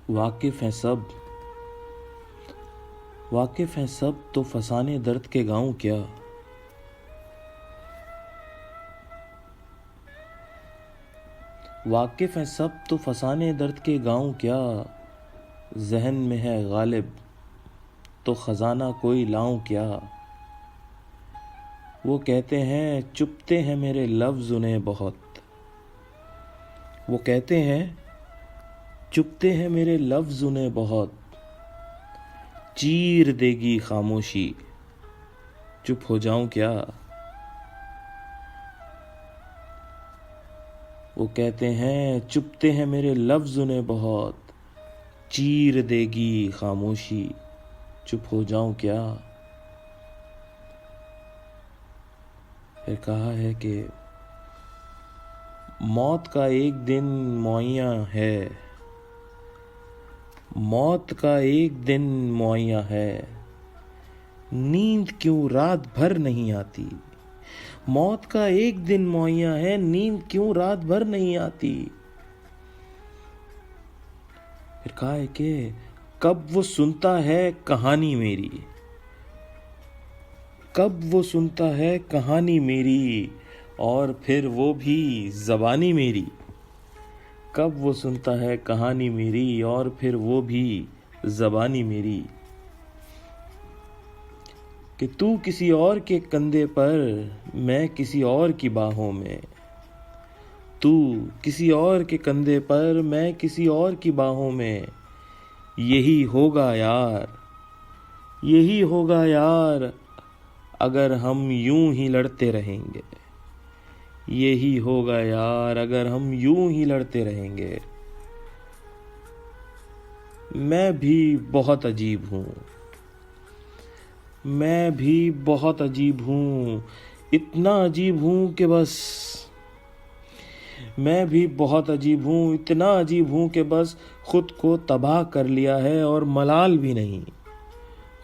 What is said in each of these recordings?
वाकिफ़ हैं सब, वाकिफ़ हैं सब तो फसाने दर्द के गाऊं क्या। वाकिफ़ हैं सब तो फसाने दर्द के गाऊं क्या। जहन में है गालिब तो खजाना कोई लाऊं क्या। वो कहते हैं चुपते हैं मेरे लफ्ज़ उन्हें बहुत। वो कहते हैं चुपते हैं मेरे लफ्ज़ उन्हें बहुत। चीर देगी खामोशी, चुप हो जाऊं क्या। वो कहते हैं चुपते हैं मेरे लफ्ज़ उन्हें बहुत। चीर देगी खामोशी, चुप हो जाऊं क्या। फिर कहा है कि मौत का एक दिन मुअय्या है, मौत का एक दिन मुअय्या है। नींद क्यों रात भर नहीं आती। मौत का एक दिन मुअय्या है, नींद क्यों रात भर नहीं आती। फिर कहा है कि कब वो सुनता है कहानी मेरी, कब वो सुनता है कहानी मेरी और फिर वो भी ज़बानी मेरी। कब वो सुनता है कहानी मेरी और फिर वो भी ज़बानी मेरी। कि तू किसी और के कंधे पर, मैं किसी और की बाहों में। तू किसी और के कंधे पर, मैं किसी और की बाहों में। यही होगा यार, यही होगा यार अगर हम यूं ही लड़ते रहेंगे। यही होगा यार अगर हम यूं ही लड़ते रहेंगे। मैं भी बहुत अजीब हूँ, मैं भी बहुत अजीब हूँ। इतना अजीब हूँ कि बस, मैं भी बहुत अजीब हूँ, इतना अजीब हूँ कि बस खुद को तबाह कर लिया है और मलाल भी नहीं।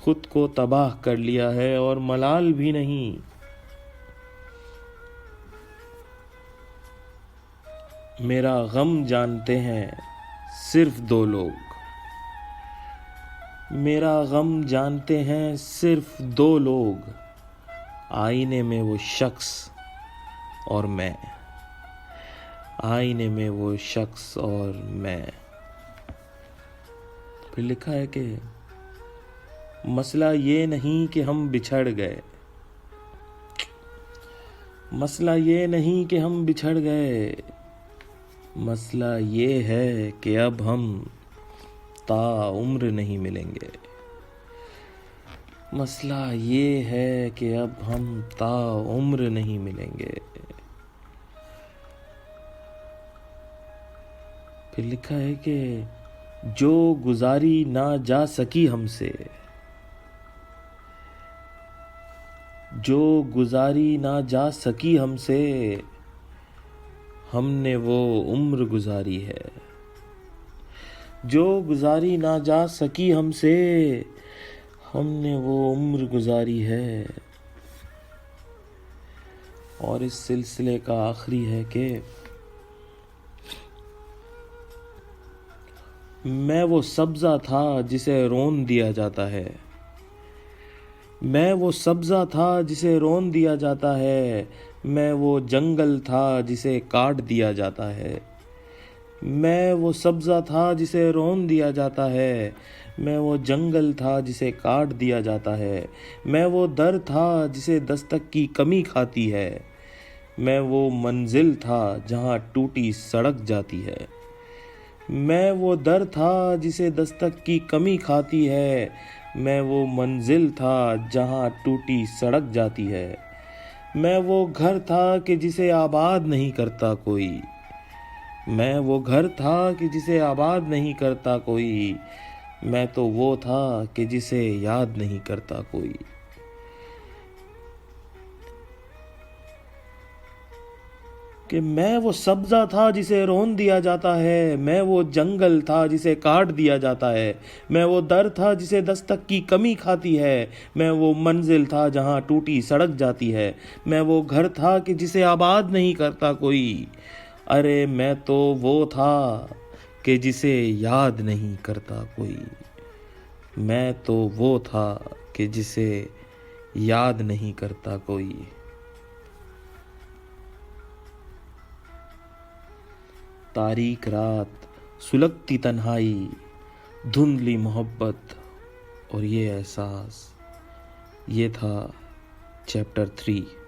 खुद को तबाह कर लिया है और मलाल भी नहीं। मेरा गम जानते हैं सिर्फ दो लोग। मेरा गम जानते हैं सिर्फ दो लोग। आईने में वो शख्स और मैं। आईने में वो शख्स और मैं। फिर लिखा है कि मसला ये नहीं कि हम बिछड़ गए। मसला ये नहीं कि हम बिछड़ गए। मसला ये है कि अब हम ताउम्र नहीं मिलेंगे। मसला ये है कि अब हम ताउम्र नहीं मिलेंगे। फिर लिखा है कि जो गुजारी ना जा सकी हमसे, जो गुजारी ना जा सकी हमसे, हमने वो उम्र गुजारी है। जो गुजारी ना जा सकी हमसे, हमने वो उम्र गुजारी है। और इस सिलसिले का आखिरी है कि मैं वो सब्ज़ा था जिसे रोन दिया जाता है। मैं वो सब्ज़ा था जिसे रोन दिया जाता है। मैं वो जंगल था जिसे काट दिया जाता है। मैं वो सब्ज़ा था जिसे रोन दिया जाता है। मैं वो जंगल था जिसे काट दिया जाता है। मैं वो दर था जिसे दस्तक की कमी खाती है। मैं वो मंजिल था जहाँ टूटी सड़क जाती है। मैं वो दर था जिसे दस्तक की कमी खाती है। मैं वो मंजिल था जहाँ टूटी सड़क जाती है। मैं वो घर था कि जिसे आबाद नहीं करता कोई। मैं वो घर था कि जिसे आबाद नहीं करता कोई। मैं तो वो था कि जिसे याद नहीं करता कोई। कि मैं वो सब्ज़ा था जिसे रोन दिया जाता है। मैं वो जंगल था जिसे काट दिया जाता है। मैं वो दर था जिसे दस्तक की कमी खाती है। मैं वो मंजिल था जहाँ टूटी सड़क जाती है। मैं वो घर था कि जिसे आबाद नहीं करता कोई। अरे मैं तो वो था कि जिसे याद नहीं करता कोई। मैं तो वो था कि जिसे याद नहीं करता कोई। तारीक रात, सुलगती तन्हाई, धुंधली मोहब्बत और ये एहसास। ये था चैप्टर 3।